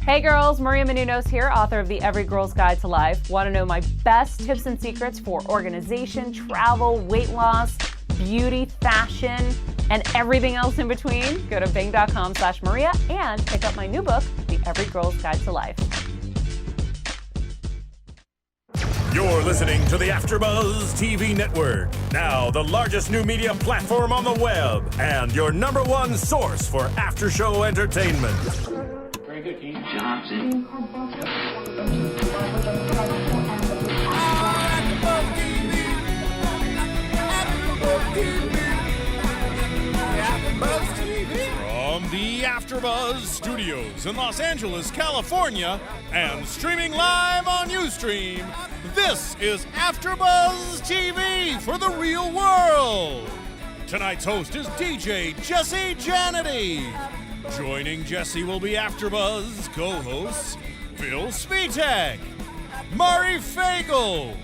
Hey girls, Maria Menounos here, author of the Every Girl's Guide to Life. Want to know my best tips and secrets for organization, travel, weight loss, beauty, fashion, and everything else in between? Go to bing.com/Maria and pick up my new book, The Every Girl's Guide to Life. You're listening to the AfterBuzz TV network, now the largest new media platform on the web, and your number one source for after-show entertainment. Very good, King Johnson. From the AfterBuzz Studios in Los Angeles, California, and streaming live on Ustream, this is AfterBuzz TV for the real world. Tonight's host is DJ Jesse Janedy. Joining Jesse will be AfterBuzz co-hosts Phil Svitek, Mari Fagel,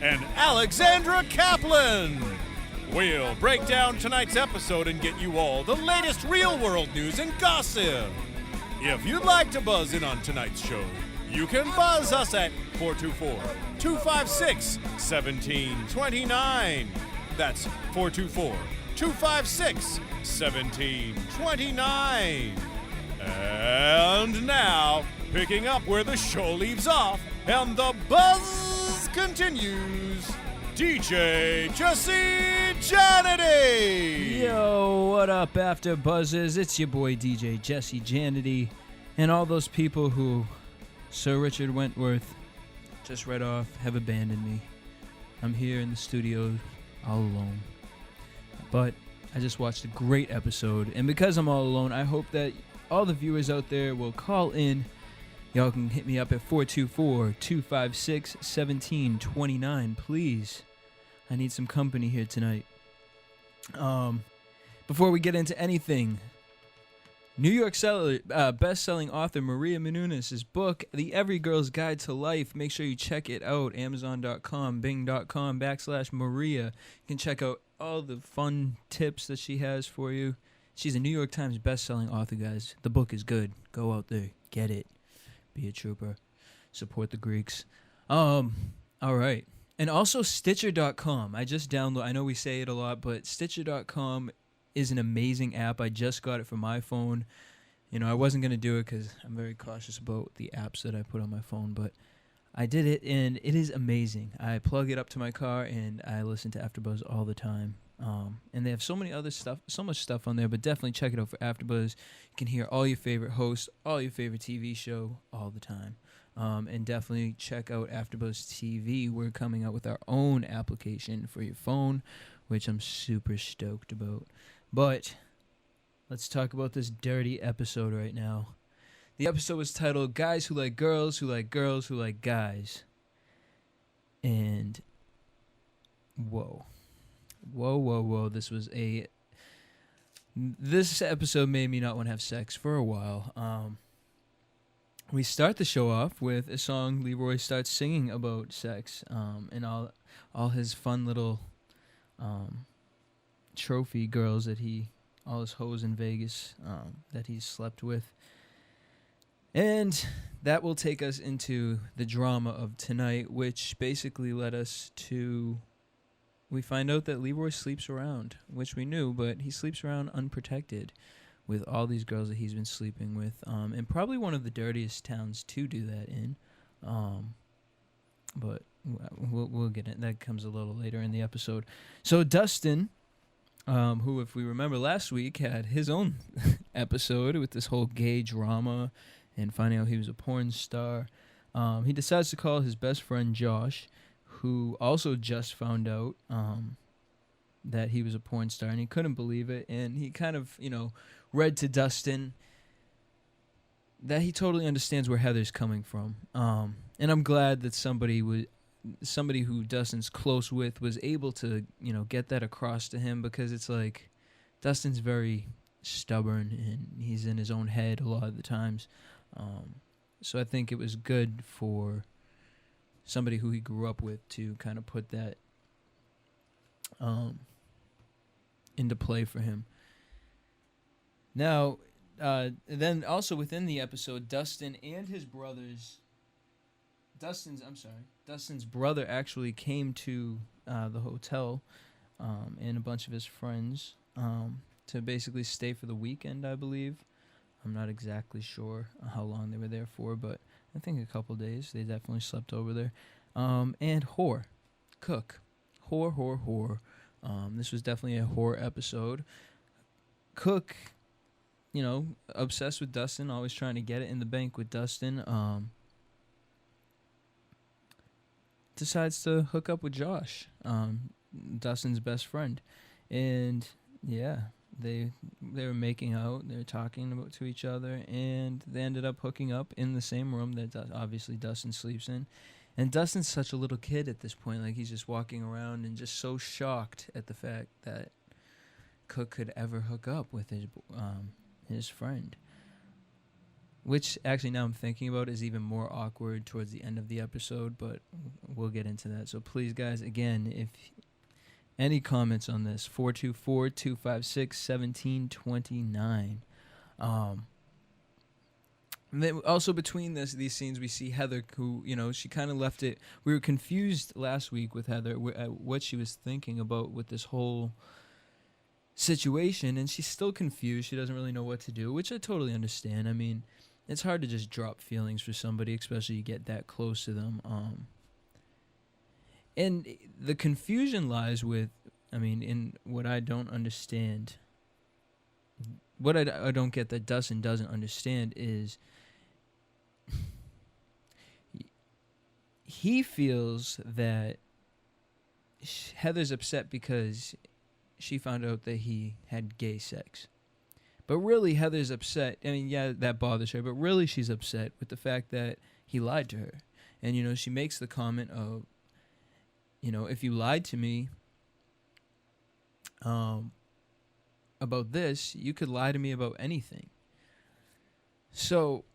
and Alexandra Kaplan. We'll break down tonight's episode and get you all the latest real-world news and gossip. If you'd like to buzz in on tonight's show, you can buzz us at 424-256-1729. That's 424-256-1729. And now, picking up where the show leaves off and the buzz continues, DJ Jesse Janedy! Yo, what up, AfterBuzzers? It's your boy DJ Jesse Janedy, and all those people who Sir Richard Wentworth just read off have abandoned me. I'm here in the studio all alone. But I just watched a great episode, and because I'm all alone, I hope that all the viewers out there will call in. Y'all can hit me up at 424-256-1729, please. I need some company here tonight. Before we get into anything, New York best-selling author Maria Menounos' book, The Every Girl's Guide to Life. Make sure you check it out. Amazon.com, Bing.com/Maria. You can check out all the fun tips that she has for you. She's a New York Times best-selling author, guys. The book is good. Go out there. Get it. Be a trooper. Support the Greeks. All right. And also Stitcher.com. I just downloaded. I know we say it a lot, but Stitcher.com is an amazing app. I just got it for my phone. You know, I wasn't going to do it because I'm very cautious about the apps that I put on my phone, but I did it, and it is amazing. I plug it up to my car, and I listen to AfterBuzz all the time. And they have so much stuff on there, but definitely check it out for AfterBuzz. You can hear all your favorite hosts, all your favorite TV show all the time. And definitely check out AfterBuzz TV. We're coming out with our own application for your phone, which I'm super stoked about. But let's talk about this dirty episode right now. The episode was titled Guys Who Like Girls, Who Like Girls, Who Like Guys. And whoa. This episode made me not want to have sex for a while. We start the show off with a song Leroy starts singing about sex, and all his fun little trophy girls all his hoes in Vegas that he's slept with. And that will take us into the drama of tonight, which basically led us to, we find out that Leroy sleeps around, which we knew, but he sleeps around unprotected with all these girls that he's been sleeping with, and probably one of the dirtiest towns to do that in. But we'll get it. That comes a little later in the episode. So Dustin, who, if we remember last week, had his own episode with this whole gay drama and finding out he was a porn star, he decides to call his best friend Josh, who also just found out that he was a porn star, and he couldn't believe it, and he kind of, read to Dustin that he totally understands where Heather's coming from. And I'm glad that somebody who Dustin's close with was able to, get that across to him, because it's like Dustin's very stubborn and he's in his own head a lot of the times. So I think it was good for somebody who he grew up with to kind of put that into play for him. Now, then also within the episode, Dustin and his brothers. Dustin's brother actually came to the hotel, and a bunch of his friends, to basically stay for the weekend, I believe. I'm not exactly sure how long they were there for, but I think a couple days. They definitely slept over there. And Cooke. Whore. This was definitely a whore episode. Cooke, obsessed with Dustin, always trying to get it in the bank with Dustin, decides to hook up with Josh, Dustin's best friend. And yeah, they were making out, they were talking to each other, and they ended up hooking up in the same room that obviously Dustin sleeps in. And Dustin's such a little kid at this point, like he's just walking around and just so shocked at the fact that Cooke could ever hook up with his friend. Which actually, now I'm thinking about, is even more awkward towards the end of the episode, but we'll get into that. So please, guys, again, if any comments on this, 424-256-1729. Then also between these scenes, we see Heather, who, she kind of left it. We were confused last week with Heather what she was thinking about with this whole situation, and she's still confused. She doesn't really know what to do, which I totally understand. I mean, it's hard to just drop feelings for somebody, especially you get that close to them. And the confusion lies with, in what I don't understand. What I don't get that Dustin doesn't understand is he feels that Heather's upset because she found out that he had gay sex. But really, Heather's upset. Yeah, that bothers her, but really she's upset with the fact that he lied to her. And, she makes the comment of, if you lied to me about this, you could lie to me about anything. So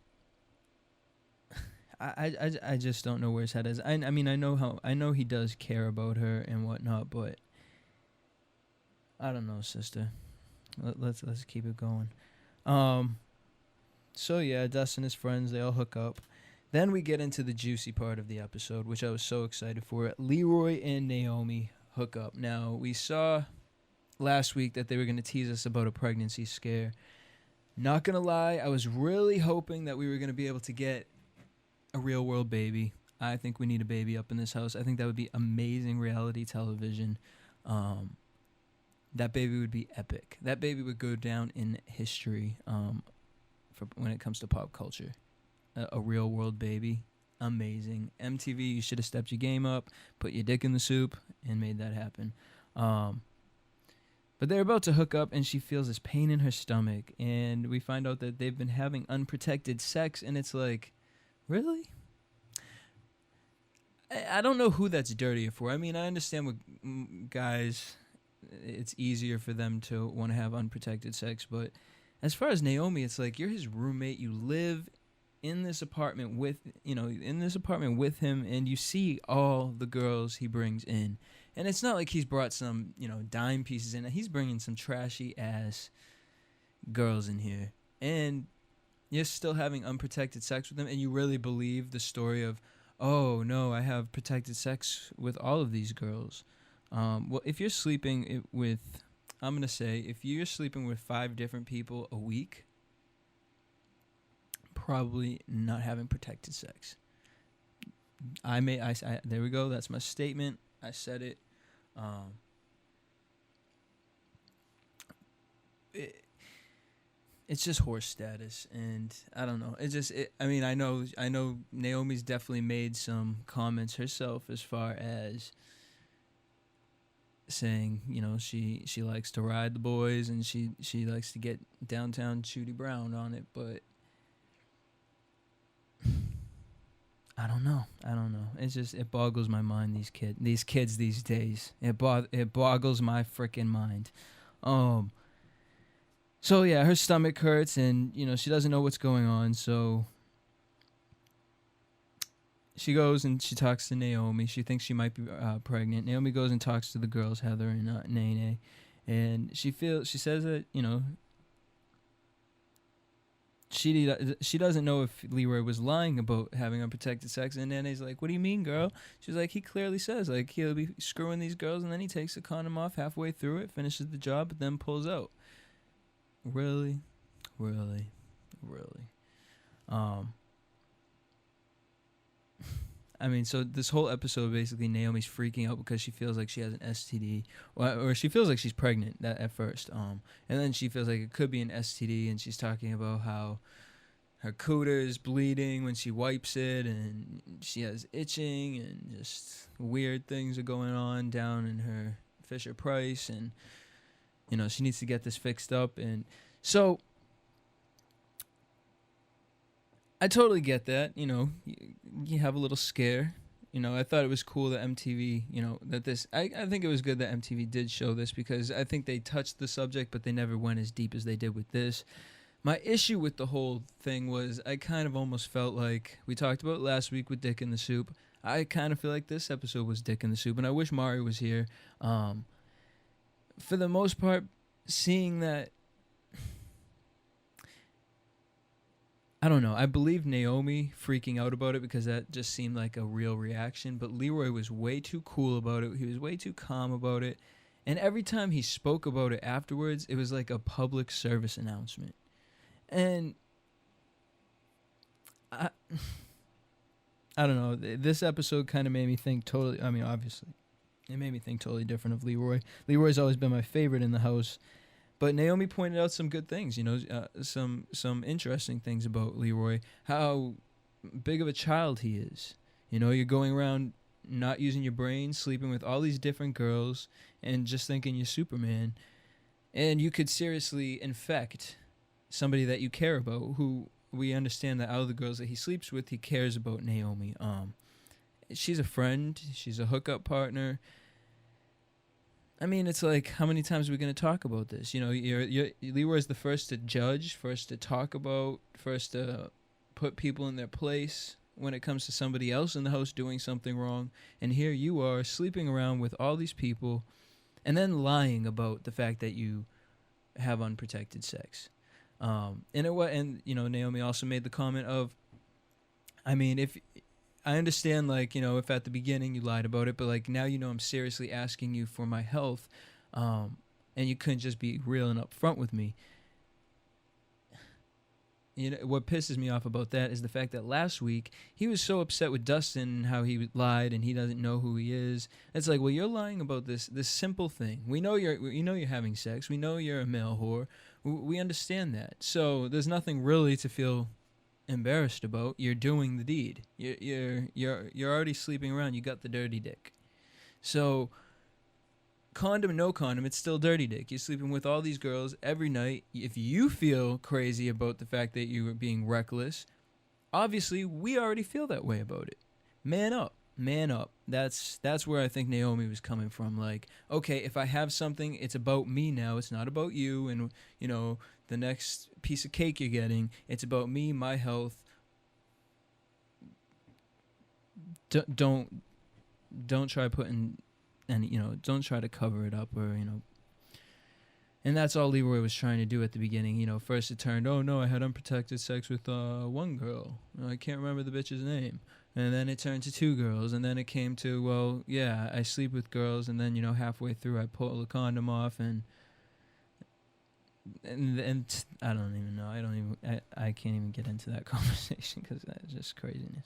I just don't know where his head is. I know he does care about her and whatnot, but I don't know, sister. Let's keep it going. So yeah, Dustin and his friends, they all hook up. Then we get into the juicy part of the episode, which I was so excited for. Leroy and Naomi hook up. Now, we saw last week that they were going to tease us about a pregnancy scare. Not going to lie, I was really hoping that we were going to be able to get a real world baby. I think we need a baby up in this house. I think that would be amazing reality television. That baby would be epic. That baby would go down in history for when it comes to pop culture. A real world baby. Amazing. MTV, you should have stepped your game up, put your dick in the soup, and made that happen. But they're about to hook up, and she feels this pain in her stomach. And we find out that they've been having unprotected sex, and it's like, really? I don't know who that's dirtier for. I understand with guys, it's easier for them to want to have unprotected sex, but as far as Naomi, it's like you're his roommate. You live in this apartment with him, and you see all the girls he brings in. And it's not like he's brought some, dime pieces in. He's bringing some trashy ass girls in here, and you're still having unprotected sex with them, and you really believe the story of, oh no, I have protected sex with all of these girls. Well, if you're sleeping with, I'm going to say, if you're sleeping with 5 different people a week, probably not having protected sex. There we go. That's my statement. I said it. It's just horse status, and I don't know. I know Naomi's definitely made some comments herself as far as saying, she likes to ride the boys and she likes to get downtown Shooty Brown on it, but I don't know. It boggles my mind, these kids these days. It boggles my freaking mind. So yeah, her stomach hurts, and she doesn't know what's going on, so she goes and she talks to Naomi. She thinks she might be pregnant. Naomi goes and talks to the girls, Heather and Nany, and she says that she doesn't know if Leroy was lying about having unprotected sex, and Nany's like, what do you mean, girl? She's like, he clearly says, like, he'll be screwing these girls, and then he takes the condom off halfway through it, finishes the job, but then pulls out. Really? I mean, so this whole episode, basically, Naomi's freaking out because she feels like she has an STD, or she feels like she's pregnant at first. And then she feels like it could be an STD, and she's talking about how her cooter is bleeding when she wipes it, and she has itching, and just weird things are going on down in her Fisher Price, and, you know, she needs to get this fixed up. And so I totally get that, you know, you have a little scare. You know, I thought it was cool that MTV, you know, that this, I think it was good that MTV did show this, because I think they touched the subject, but they never went as deep as they did with this. My issue with the whole thing was I kind of almost felt like, we talked about last week with Dick in the Soup, I kind of feel like this episode was Dick in the Soup, and I wish Mari was here. For the most part, seeing that, I don't know. I believe Naomi freaking out about it because that just seemed like a real reaction. But Leroy was way too cool about it. He was way too calm about it. And every time he spoke about it afterwards, it was like a public service announcement. And I don't know. This episode kind of made me think totally. I mean, obviously, it made me think totally different of Leroy. Leroy's always been my favorite in the house. But Naomi pointed out some good things, you know, some interesting things about Leroy, how big of a child he is. You know, you're going around not using your brain, sleeping with all these different girls, and just thinking you're Superman. And you could seriously infect somebody that you care about, who we understand that out of the girls that he sleeps with, he cares about Naomi. She's a friend. She's a hookup partner. I mean, it's like, how many times are we going to talk about this? You know, Leroy's the first to judge, first to talk about, first to put people in their place when it comes to somebody else in the house doing something wrong. And here you are sleeping around with all these people and then lying about the fact that you have unprotected sex. And you know, Naomi also made the comment of, I mean, if I understand, like, you know, if at the beginning you lied about it, but like now, you know, I'm seriously asking you for my health, and you couldn't just be real and upfront with me. You know, what pisses me off about that is the fact that last week he was so upset with Dustin and how he lied and he doesn't know who he is. It's like, well, you're lying about this simple thing. We know you're having sex. We know you're a male whore. We understand that. So there's nothing really to feel embarrassed about. You're doing the deed. You're already sleeping around. You got the dirty dick. So condom, no condom, it's still dirty dick. You're sleeping with all these girls every night. If you feel crazy about the fact that you are being reckless, obviously we already feel that way about it. Man up. That's where I think Naomi was coming from. Like, okay, if I have something, it's about me now. It's not about you and, you know, the next piece of cake you're getting. It's about me, my health. Don't try putting, and, you know, don't try to cover it up, or, you know. And that's all Leroy was trying to do at the beginning. You know, first it turned, oh no, I had unprotected sex with one girl. I can't remember the bitch's name. And then it turned to 2 girls, and then it came to, well, yeah, I sleep with girls, and then, you know, halfway through I pull the condom off, and I don't even know. I can't even get into that conversation because that's just craziness.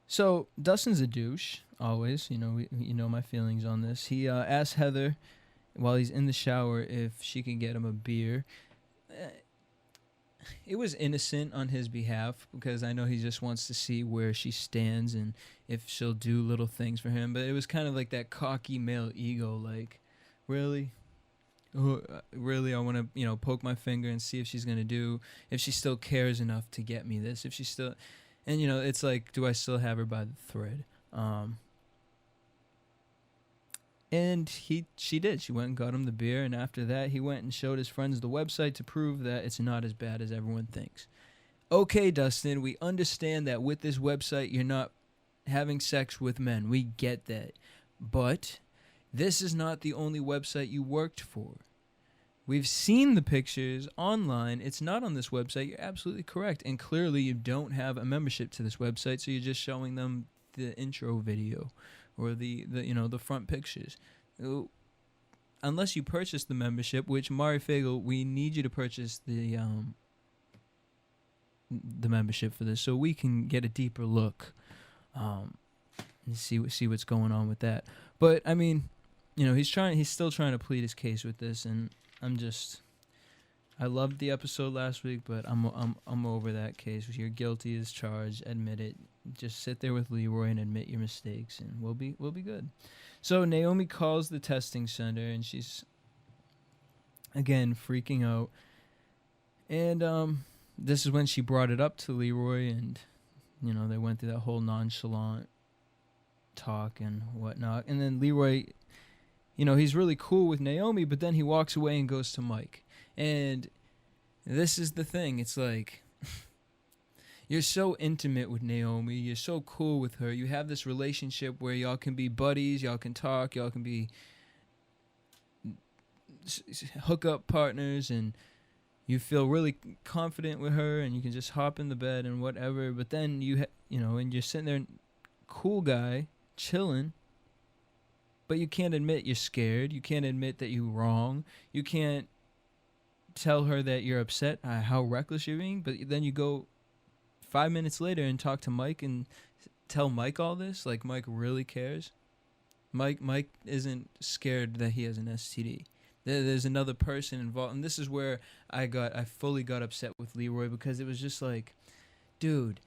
So Dustin's a douche, always. You know, you know my feelings on this. He asked Heather while he's in the shower if she could get him a beer. It was innocent on his behalf because I know he just wants to see where she stands and if she'll do little things for him. But it was kind of like that cocky male ego, like, really? Really, I want to, you know, poke my finger and see if she's going to do, if she still cares enough to get me this, if she still, and, you know, it's like, do I still have her by the thread? And she did. She went and got him the beer, and after that, he went and showed his friends the website to prove that it's not as bad as everyone thinks. Okay, Dustin, we understand that with this website, you're not having sex with men. We get that. But this is not the only website you worked for. we've seen the pictures online. It's not on this website. You're absolutely correct. And clearly you don't have a membership to this website, so you're just showing them the intro video or the front pictures. Unless you purchase the membership, which Mari Fagel, we need you to purchase the membership for this so we can get a deeper look and see what's going on with that. But I mean, he's still trying to plead his case with this, and I loved the episode last week, but I'm over that case. You're guilty as charged. Admit it. Just sit there with Leroy and admit your mistakes, and we'll be good. So Naomi calls the testing center, and she's again freaking out. And this is when she brought it up to Leroy, and they went through that whole nonchalant talk and whatnot. And then Leroy, he's really cool with Naomi, but then he walks away and goes to Mike. And this is the thing. It's like, you're so intimate with Naomi. You're so cool with her. You have this relationship where y'all can be buddies. Y'all can talk. Y'all can be hookup partners. And you feel really confident with her. And you can just hop in the bed and whatever. But then, and you're sitting there, cool guy, chilling. But you can't admit you're scared. You can't admit that you're wrong. You can't tell her that you're upset how reckless you're being. But then you go 5 minutes later and talk to Mike and tell Mike all this. Like, Mike really cares. Mike isn't scared that he has an STD. There's another person involved. And this is where I fully got upset with Leroy, because it was just like, dude,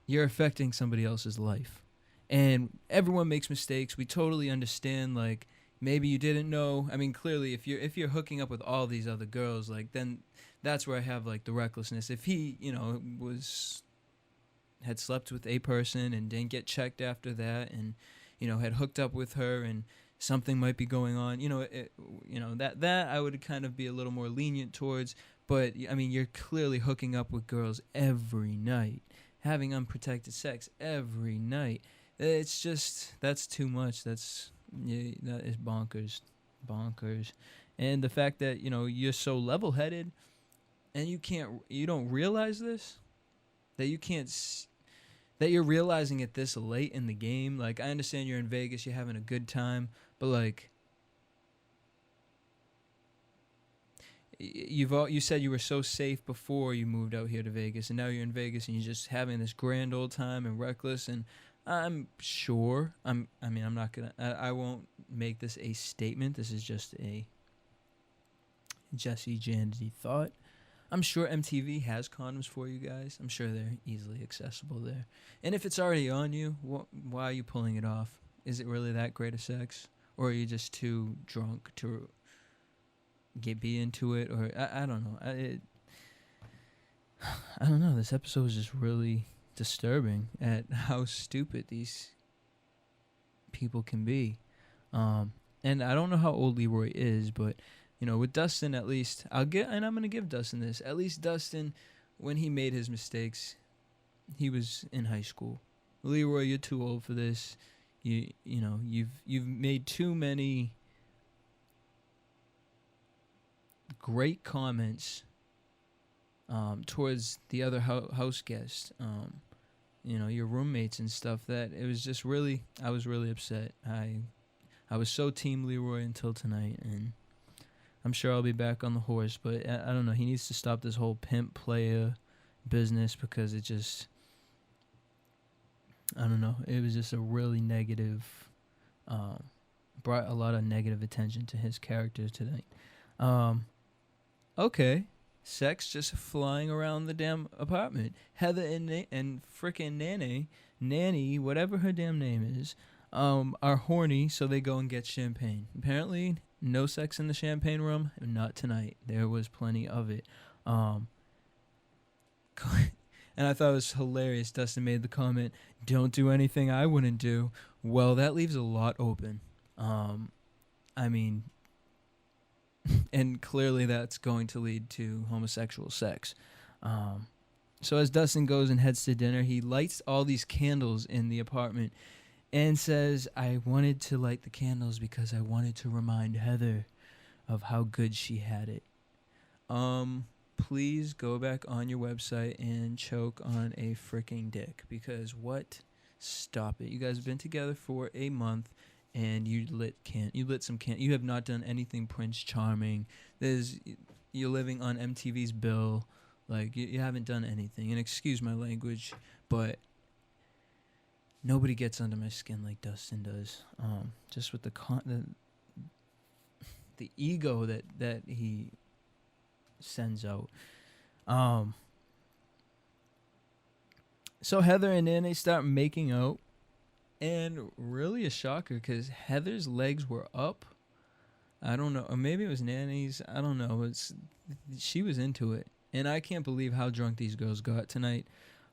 you're affecting somebody else's life. And everyone makes mistakes. We totally understand, like, maybe you didn't know. I mean, clearly, if you're hooking up with all these other girls, like, then that's where I have, like, the recklessness. If he, had slept with a person and didn't get checked after that, and, had hooked up with her, and something might be going on, that I would kind of be a little more lenient towards. But I mean, you're clearly hooking up with girls every night, having unprotected sex every night. It's just, that's too much. That is bonkers. And the fact that, you're so level-headed and you don't realize this, that you're realizing it this late in the game. Like, I understand you're in Vegas, you're having a good time, but like, you said you were so safe before you moved out here to Vegas, and now you're in Vegas and you're just having this grand old time and reckless. And I'm sure, I won't make this a statement. This is just a Jesse Janedy thought. I'm sure MTV has condoms for you guys. I'm sure they're easily accessible there. And if it's already on you, why are you pulling it off? Is it really that great a sex? Or are you just too drunk to be into it? Or I don't know. I don't know. This episode was just really disturbing at how stupid these people can be. And I don't know how old Leroy is, but with Dustin, at least I'm going to give Dustin this. At least Dustin, when he made his mistakes, he was in high school. Leroy, you're too old for this. You've made too many great comments towards the other house guests. Your roommates and stuff, that it was just really, I was really upset. I was so team Leroy until tonight, and I'm sure I'll be back on the horse, but I don't know. He needs to stop this whole pimp player business, because it just, I don't know. It was just a really negative, brought a lot of negative attention to his character tonight. Okay. Sex just flying around the damn apartment. Heather and frickin' Nany, whatever her damn name is, are horny, so they go and get champagne. Apparently, no sex in the champagne room. Not tonight. There was plenty of it. And I thought it was hilarious. Dustin made the comment, "Don't do anything I wouldn't do." Well, that leaves a lot open. I mean, and clearly that's going to lead to homosexual sex. So as Dustin goes and heads to dinner, he lights all these candles in the apartment. and says, I wanted to light the candles because I wanted to remind Heather of how good she had it. Please go back on your website and choke on a freaking dick, because what? Stop it. You guys have been together for a month and you lit some can. You have not done anything Prince Charming. You're living on MTV's bill. Like, you haven't done anything. And excuse my language, but nobody gets under my skin like Dustin does. Just with the ego that he sends out. So Heather and Nany start making out, and really a shocker because Heather's legs were up. I don't know, or maybe it was Nany's. I don't know. She was into it, and I can't believe how drunk these girls got tonight.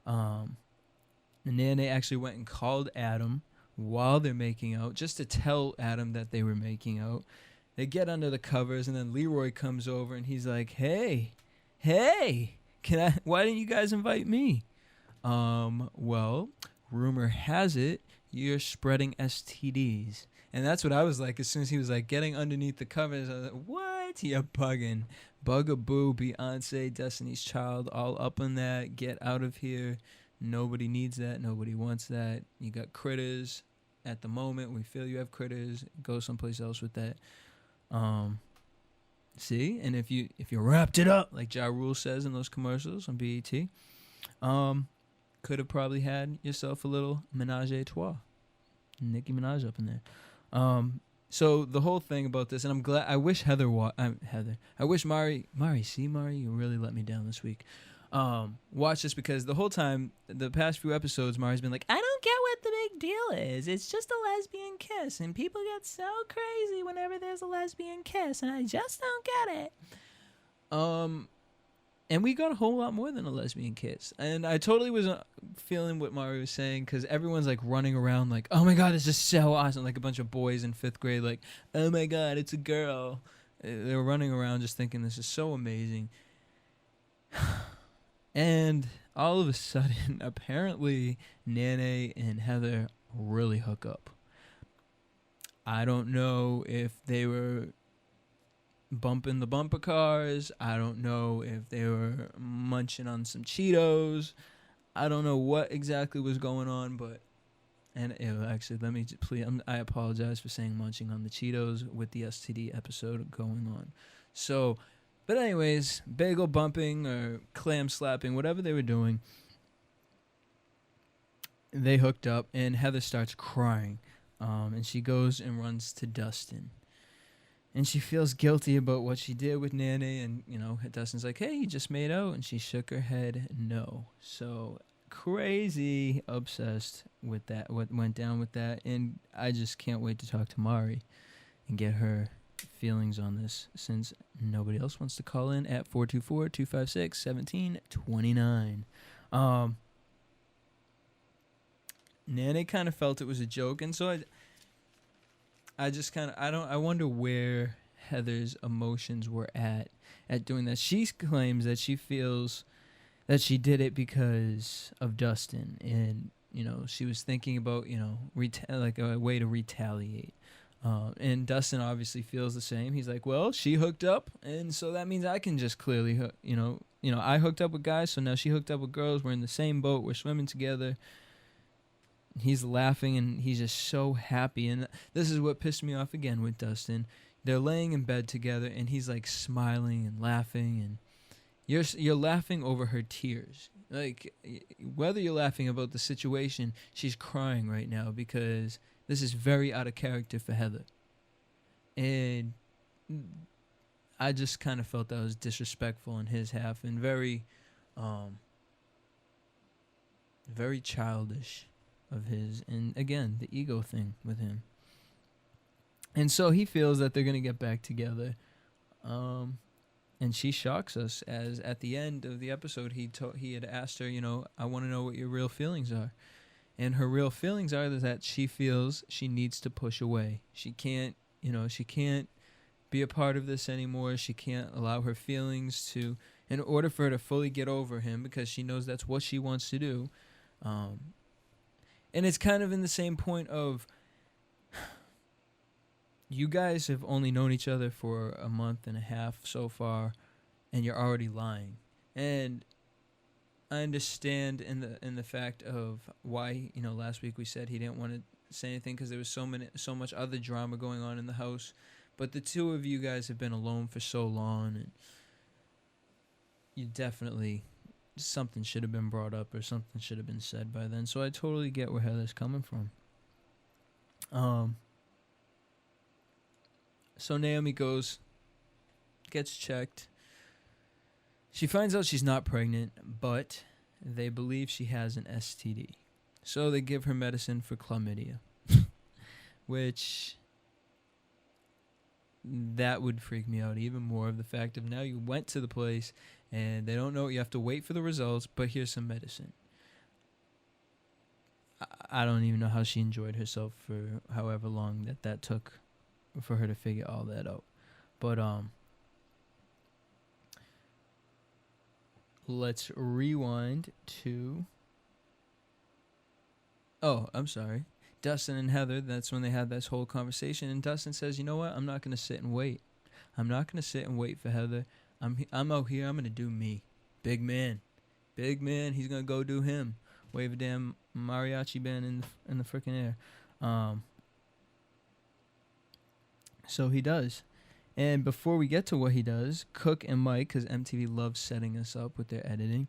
Nany actually went and called Adam while they're making out, just to tell Adam that they were making out. They get under the covers, and then Leroy comes over, and he's like, "Hey, why didn't you guys invite me?" Well, rumor has it you're spreading STDs. And that's what I was like as soon as he was like getting underneath the covers. I was like, what? You're bugging. Bugaboo, Beyonce, Destiny's Child, all up on that. Get out of here. Nobody needs that. Nobody wants that. You got critters at the moment. We feel you have critters. Go someplace else with that. See? And if you wrapped it up, like Ja Rule says in those commercials on BET, could have probably had yourself a little menage a trois. Nicki Minaj up in there. So the whole thing about this, and I'm glad, I wish I wish Mari, you really let me down this week. Watch this, because the whole time, the past few episodes, Mari's been like, I don't get what the big deal is. It's just a lesbian kiss, and people get so crazy whenever there's a lesbian kiss, and I just don't get it. And we got a whole lot more than a lesbian kiss. And I totally was feeling what Mari was saying, because everyone's like running around like, oh my God, this is so awesome. Like a bunch of boys in 5th grade, like, oh my God, it's a girl. They were running around just thinking this is so amazing. And all of a sudden, apparently, Nany and Heather really hook up. I don't know if they were bumping the bumper cars. I don't know if they were munching on some Cheetos. I don't know what exactly was going on, but actually, let me please. I apologize for saying munching on the Cheetos with the STD episode going on. So, but anyways, bagel bumping or clam slapping, whatever they were doing, they hooked up, and Heather starts crying, and she goes and runs to Dustin. And she feels guilty about what she did with Nany, and, Dustin's like, hey, you just made out, and she shook her head no. So crazy obsessed with that, what went down with that, and I just can't wait to talk to Mari and get her feelings on this, since nobody else wants to call in at 424-256-1729. Nany kind of felt it was a joke, and so I wonder where Heather's emotions were at doing that. She claims that she feels that she did it because of Dustin, and she was thinking about like a way to retaliate. And Dustin obviously feels the same. He's like, well, she hooked up, and so that means I can just clearly, I hooked up with guys, so now she hooked up with girls. We're in the same boat. We're swimming together. He's laughing, and he's just so happy. And this is what pissed me off again with Dustin. They're laying in bed together, and he's like smiling and laughing, and you're laughing over her tears. Like, whether you're laughing about the situation, she's crying right now because this is very out of character for Heather. And I just kind of felt that was disrespectful on his half, and very childish of his. And again, the ego thing with him. And so he feels that they're going to get back together. And she shocks us, as at the end of the episode, he had asked her, I want to know what your real feelings are. And her real feelings are that she feels she needs to push away. She can't be a part of this anymore. She can't allow her feelings in order for her to fully get over him, because she knows that's what she wants to do. And it's kind of in the same point of, you guys have only known each other for a month and a half so far, and you're already lying. And I understand in the fact of why, last week we said he didn't want to say anything because there was so much other drama going on in the house. But the two of you guys have been alone for so long, and you definitely, something should have been brought up or something should have been said by then. So I totally get where Heather's coming from. So Naomi gets checked. She finds out she's not pregnant, but they believe she has an STD. So they give her medicine for chlamydia, which that would freak me out even more, of the fact of now you went to the place and they don't know, you have to wait for the results, but here's some medicine. I don't even know how she enjoyed herself for however long that took for her to figure all that out. But let's rewind to, I'm sorry, Dustin and Heather. That's when they had this whole conversation, and Dustin says, you know what, I'm not going to sit and wait. I'm not going to sit and wait for Heather. I'm out here, I'm going to do me. Big man, he's going to go do him. Wave a damn mariachi band in the freaking air. So he does. And before we get to what he does, Cooke and Mike, because MTV loves setting us up with their editing,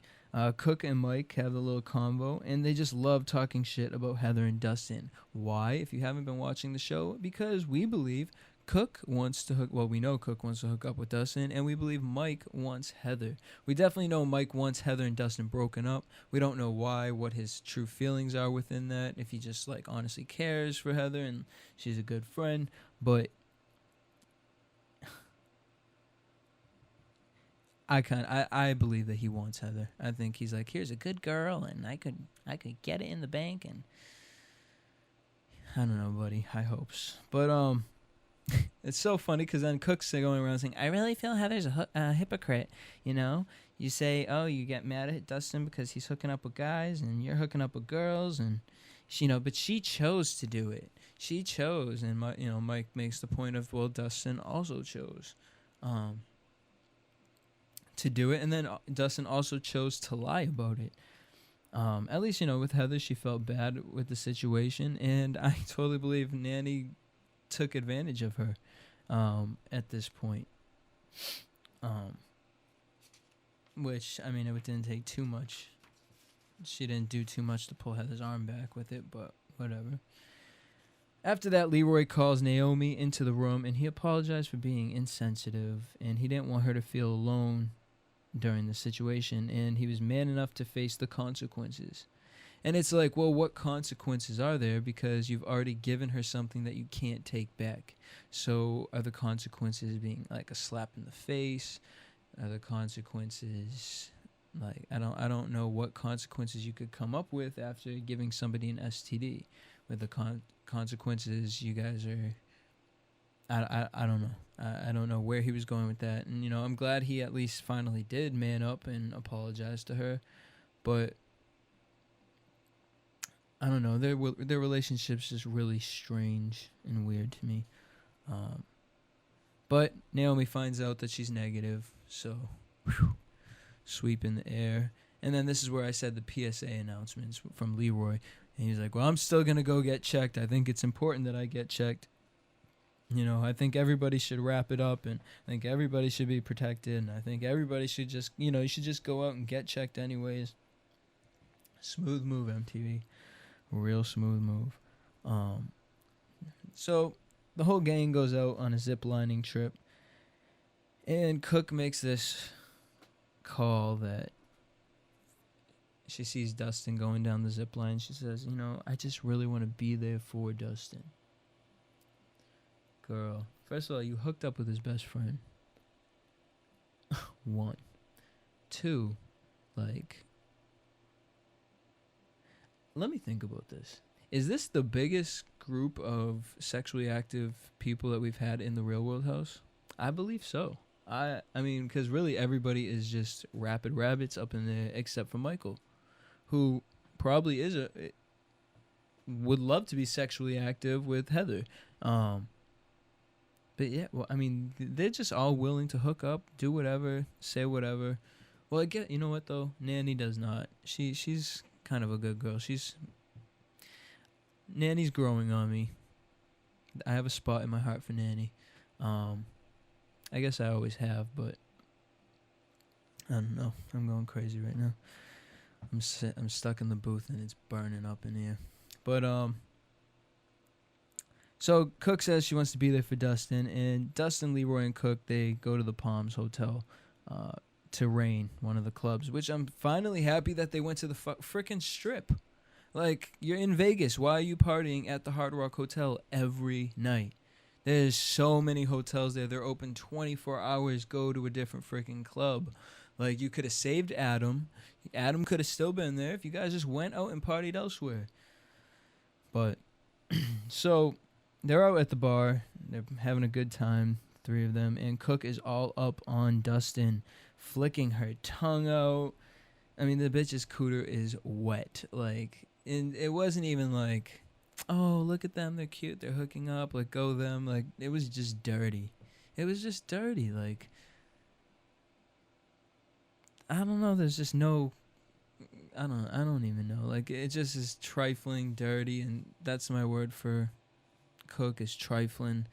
Cooke and Mike have a little convo, and they just love talking shit about Heather and Dustin. Why? If you haven't been watching the show, because we believe Cooke wants to we know Cooke wants to hook up with Dustin, and we believe Mike wants Heather. We definitely know Mike wants Heather and Dustin broken up. We don't know why, what his true feelings are within that, if he just honestly cares for Heather and she's a good friend, but I believe that he wants Heather. I think he's like, here's a good girl, and I could get it in the bank, and I don't know, buddy. High hopes. But it's so funny because then Cooke's going around saying, I really feel Heather's a hypocrite. You say, you get mad at Dustin because he's hooking up with guys, and you're hooking up with girls, and but she chose to do it. She chose, and Mike makes the point of, well, Dustin also chose. To do it, and then Dustin also chose to lie about it. At least, with Heather, she felt bad with the situation, and I totally believe Nany took advantage of her at this point. Which, it didn't take too much. She didn't do too much to pull Heather's arm back with it, but whatever. After that, Leroy calls Naomi into the room, and he apologized for being insensitive, and he didn't want her to feel alone during the situation, and he was man enough to face the consequences. And it's like, well, what consequences are there? Because you've already given her something that you can't take back. So are the consequences being like a slap in the face? Are the consequences I don't know what consequences you could come up with after giving somebody an STD. With the consequences, you guys are, I don't know. I don't know where he was going with that. And, I'm glad he at least finally did man up and apologize to her. But I don't know. Their relationship's just really strange and weird to me. But Naomi finds out that she's negative. So, sweep in the air. And then this is where I said the PSA announcements from Leroy. And he's like, well, I'm still going to go get checked. I think it's important that I get checked. I think everybody should wrap it up, and I think everybody should be protected, and I think everybody should just, you should just go out and get checked anyways. Smooth move, MTV. Real smooth move. So the whole gang goes out on a zip lining trip, and Cooke makes this call that she sees Dustin going down the zip line. She says, I just really want to be there for Dustin. Girl, first of all, you hooked up with his best friend. 1. 2, let me think about this. Is this the biggest group of sexually active people that we've had in the Real World house? I believe so. I mean, because really everybody is just rapid rabbits up in there except for Michael, who probably is would love to be sexually active with Heather. But yeah, well, I mean, they're just all willing to hook up, do whatever, say whatever. Well, I get, you know what though? Nany does not. She's kind of a good girl. Nany's growing on me. I have a spot in my heart for Nany. I guess I always have, but I don't know. I'm going crazy right now. I'm stuck in the booth and it's burning up in here. But so Cooke says she wants to be there for Dustin, and Dustin, Leroy, and Cooke, they go to the Palms Hotel to Rain, one of the clubs, which I'm finally happy that they went to the frickin' Strip. Like, you're in Vegas. Why are you partying at the Hard Rock Hotel every night? There's so many hotels there. They're open 24 hours. Go to a different freaking club. Like, you could have saved Adam. Adam could have still been there if you guys just went out and partied elsewhere. But, so, they're out at the bar. They're having a good time, three of them. And Cooke is all up on Dustin, flicking her tongue out. I mean, the bitch's cooter is wet. Like, and it wasn't even like, oh, look at them, they're cute, they're hooking up, like, go them. Like, it was just dirty. It was just dirty. Like, I don't know, there's just no, I don't even know. Like, it just is trifling, dirty, and that's my word for Cooke, is trifling.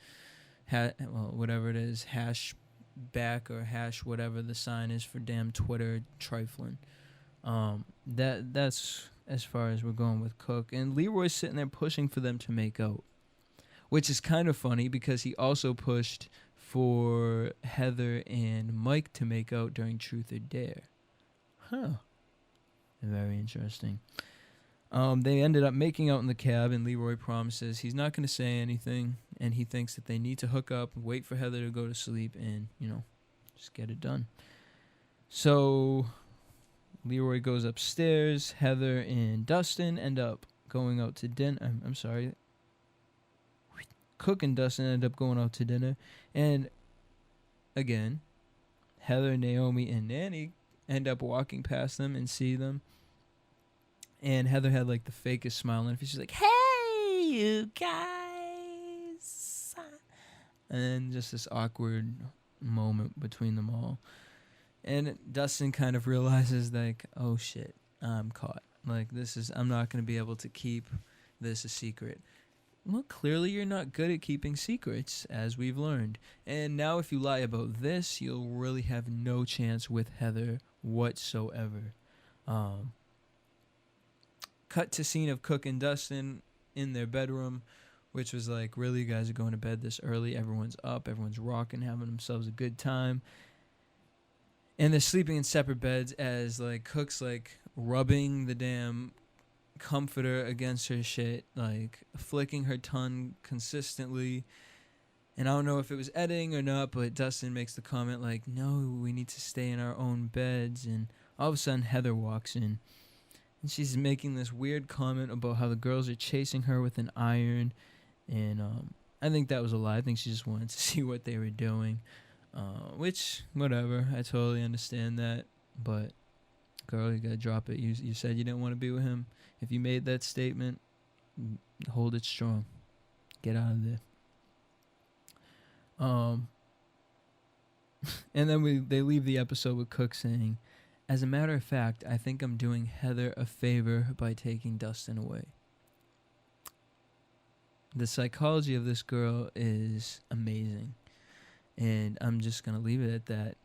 Well, whatever it is, hash back or hash whatever the sign is for damn Twitter, trifling. That's as far as we're going with Cooke. And Leroy's sitting there pushing for them to make out, which is kind of funny because he also pushed for Heather and Mike to make out during Truth or Dare. Huh. Very interesting. They ended up making out in the cab, and Leroy promises he's not going to say anything, and he thinks that they need to hook up, wait for Heather to go to sleep, and, just get it done. So Leroy goes upstairs. Heather and Dustin end up going out to dinner. I'm sorry. Cooke and Dustin end up going out to dinner. And again, Heather, Naomi, and Nany end up walking past them and see them. And Heather had like the fakest smile on her face. She's like, hey, you guys. And just this awkward moment between them all. And Dustin kind of realizes, like, oh shit, I'm caught. Like, I'm not going to be able to keep this a secret. Well, clearly you're not good at keeping secrets, as we've learned. And now if you lie about this, you'll really have no chance with Heather whatsoever. Cut to scene of Cooke and Dustin in their bedroom, which was like, really, you guys are going to bed this early? Everyone's up, everyone's rocking, having themselves a good time. And they're sleeping in separate beds as, like, Cooke's, like, rubbing the damn comforter against her shit, like, flicking her tongue consistently. And I don't know if it was editing or not, but Dustin makes the comment, like, no, we need to stay in our own beds. And all of a sudden, Heather walks in. And she's making this weird comment about how the girls are chasing her with an iron. And I think that was a lie. I think she just wanted to see what they were doing. Which, whatever, I totally understand that, but girl, you gotta drop it. You said you didn't want to be with him. If you made that statement, hold it strong. Get out of there. And then they leave the episode with Cooke saying, as a matter of fact, I think I'm doing Heather a favor by taking Dustin away. The psychology of this girl is amazing. And I'm just going to leave it at that.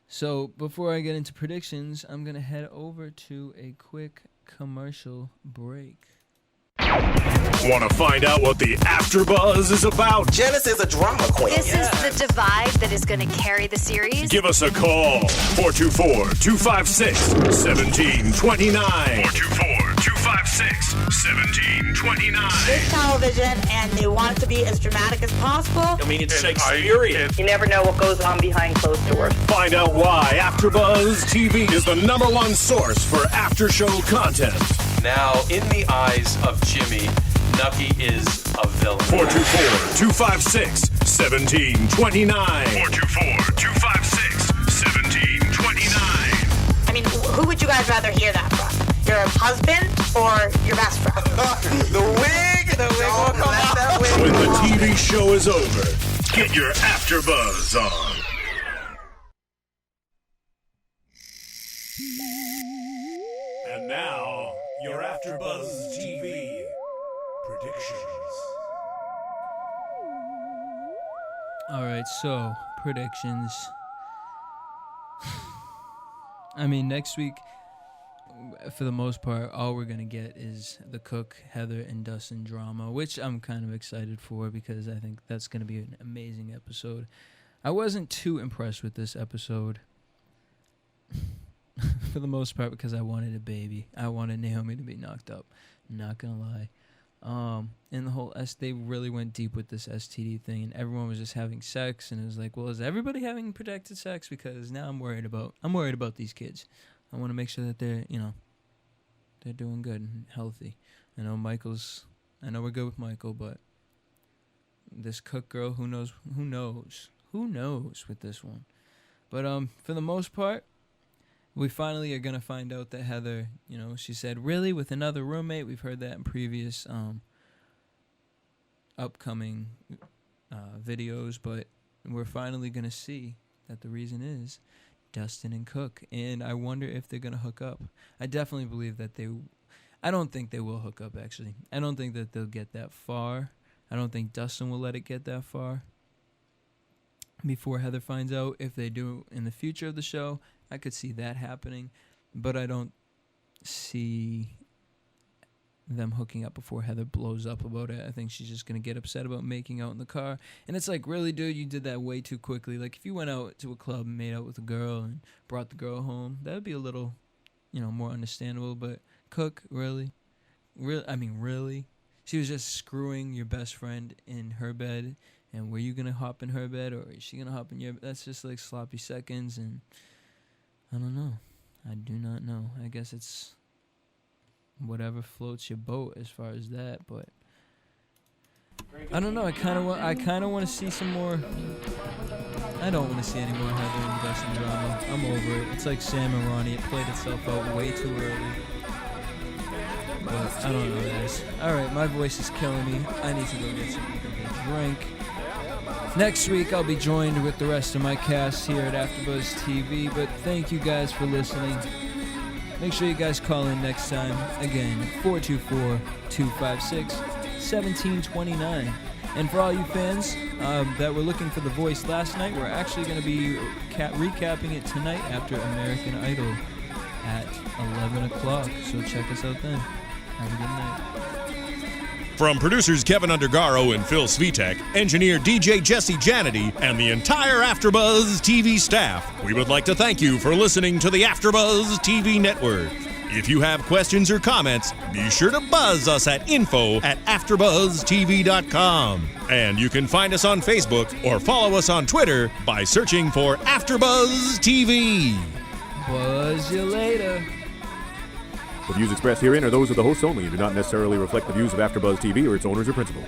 So before I get into predictions, I'm going to head over to a quick commercial break. Want to find out what the AfterBuzz is about? Janice is a drama queen. This is the divide that is going to carry the series. Give us a call. 424-256-1729. 424-256-1729. It's television, and they want it to be as dramatic as possible. I mean, it's Shakespearean. You never know what goes on behind closed doors. Find out why AfterBuzz TV is the #1 source for after-show content. Now, in the eyes of Jimmy, Nucky is a villain. 424-256-1729. 424-256-1729. I mean, who would you guys rather hear that from? Your husband or your best friend? The wig will come out. When the TV show is over, get your AfterBuzz on. And now, your AfterBuzz TV predictions. All right, so predictions. I mean, next week, for the most part, all we're going to get is the Cooke, Heather, and Dustin drama, which I'm kind of excited for because I think that's going to be an amazing episode. I wasn't too impressed with this episode for the most part because I wanted a baby. I wanted Naomi to be knocked up. Not going to lie. And the whole they really went deep with this STD thing, and everyone was just having sex, and it was like, well, is everybody having protected sex? Because now I'm worried about these kids. I want to make sure that they're doing good and healthy. I know we're good with Michael, but this Cooke girl, who knows with this one. But for the most part, we finally are going to find out that Heather, she said, really, with another roommate? We've heard that in previous upcoming videos, but we're finally going to see that the reason is Dustin and Cooke, and I wonder if they're going to hook up. I definitely believe that I don't think they will hook up, actually. I don't think that they'll get that far. I don't think Dustin will let it get that far before Heather finds out. If they do in the future of the show, I could see that happening, but I don't see them hooking up before Heather blows up about it. I think she's just going to get upset about making out in the car. And it's like, really, dude, you did that way too quickly. Like, if you went out to a club and made out with a girl and brought the girl home, that would be a little, more understandable. But Cooke, really? Really? She was just screwing your best friend in her bed, and were you going to hop in her bed, or is she going to hop in your bed? That's just like sloppy seconds, and I don't know. I do not know. I guess it's whatever floats your boat as far as that, but I don't know. I kind of want to see some more. I don't want to see any more Heather and Dustin drama. I'm over it. It's like Sam and Ronnie. It played itself out way too early. But I don't know, guys. All right, my voice is killing me. I need to go get something to drink. Next week, I'll be joined with the rest of my cast here at AfterBuzz TV. But thank you guys for listening. Make sure you guys call in next time. Again, 424-256-1729. And for all you fans that were looking for The Voice last night, we're actually going to be recapping it tonight after American Idol at 11 o'clock. So check us out then. Have a good night. From producers Kevin Undergaro and Phil Svitek, engineer DJ Jesse Janedy, and the entire AfterBuzz TV staff, we would like to thank you for listening to the AfterBuzz TV network. If you have questions or comments, be sure to buzz us at info@AfterBuzzTV.com. And you can find us on Facebook or follow us on Twitter by searching for AfterBuzz TV. Buzz you later. The views expressed herein are those of the hosts only and do not necessarily reflect the views of AfterBuzz TV or its owners or principal.